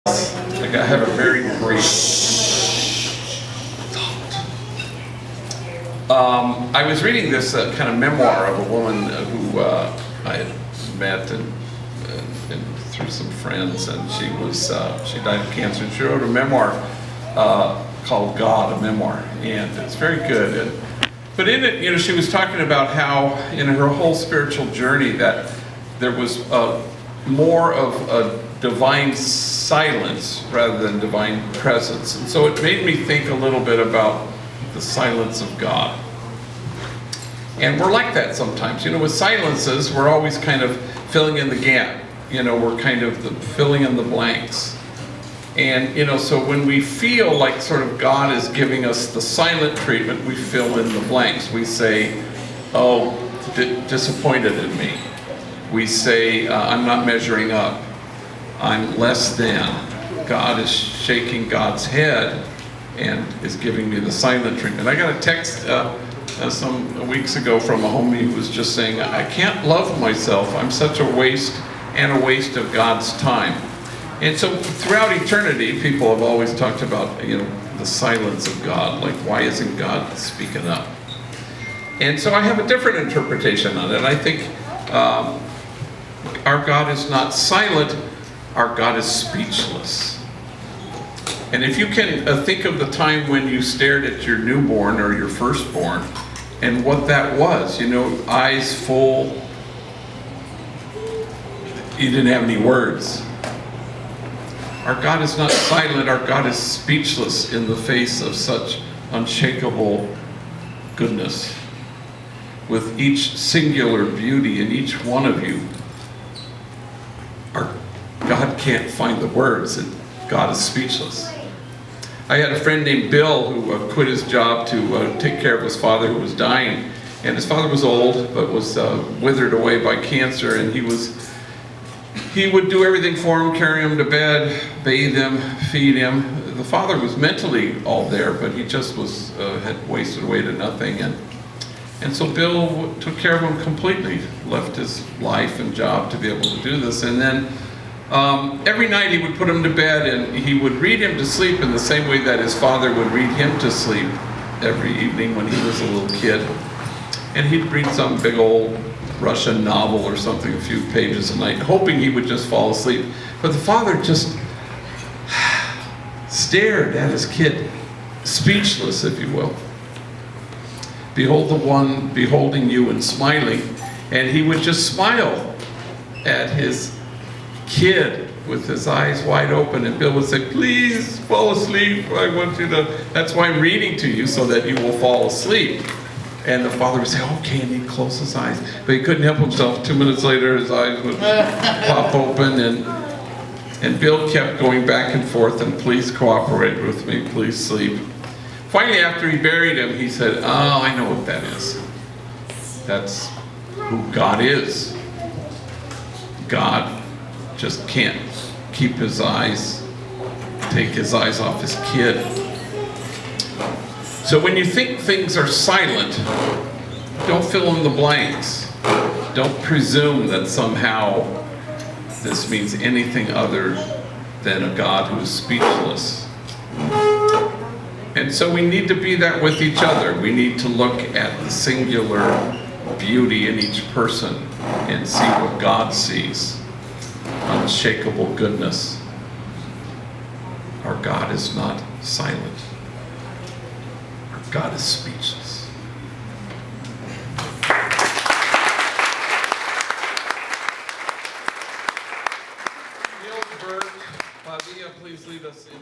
Like I have a very great I was reading this kind of memoir of a woman who I had met and through some friends, and she died of cancer, and she wrote a memoir called God, a memoir, and it's very good. But in it, she was talking about how in her whole spiritual journey that there was more of a divine silence rather than divine presence. And so it made me think a little bit about the silence of God. And we're like that sometimes. With silences, we're always kind of filling in the gap. We're kind of filling in the blanks. And, so when we feel like sort of God is giving us the silent treatment, we fill in the blanks. We say, oh, disappointed in me. We say, I'm not measuring up. I'm less than. God is shaking God's head and is giving me the silent treatment. I got a text some weeks ago from a homie who was just saying, I can't love myself. I'm such a waste and a waste of God's time. And so throughout eternity, people have always talked about, the silence of God. Like, why isn't God speaking up? And so I have a different interpretation on it. I think our God is not silent, our God is speechless. And if you can think of the time when you stared at your newborn or your firstborn, and what that was, eyes full, you didn't have any words. Our God is not silent, our God is speechless in the face of such unshakable goodness. With each singular beauty in each one of you, our God can't find the words, and God is speechless. I had a friend named Bill who quit his job to take care of his father who was dying. And his father was old, but was withered away by cancer, and he would do everything for him, carry him to bed, bathe him, feed him. The father was mentally all there, but he just had wasted away to nothing. And so Bill took care of him completely, left his life and job to be able to do this. And then every night he would put him to bed, and he would read him to sleep in the same way that his father would read him to sleep every evening when he was a little kid. And he'd read some big old Russian novel or something, a few pages a night, hoping he would just fall asleep. But the father just stared at his kid, speechless, if you will. Behold the one beholding you and smiling. And he would just smile at his kid with his eyes wide open, and Bill would say, please fall asleep. I want you to, that's why I'm reading to you, so that you will fall asleep. And the father would say, okay, and he'd close his eyes. But he couldn't help himself. 2 minutes later, his eyes would pop open, and Bill kept going back and forth, and please cooperate with me, please sleep. Finally, after he buried him, he said, oh, I know what that is. That's who God is. God just can't keep his eyes, take his eyes off his kid. So when you think things are silent, don't fill in the blanks. Don't presume that somehow this means anything other than a God who is speechless. And so we need to be that with each other. We need to look at the singular beauty in each person and see what God sees. Unshakable goodness. Our God is not silent. Our God is speechless. Neil Bert, Pavia, please lead us in.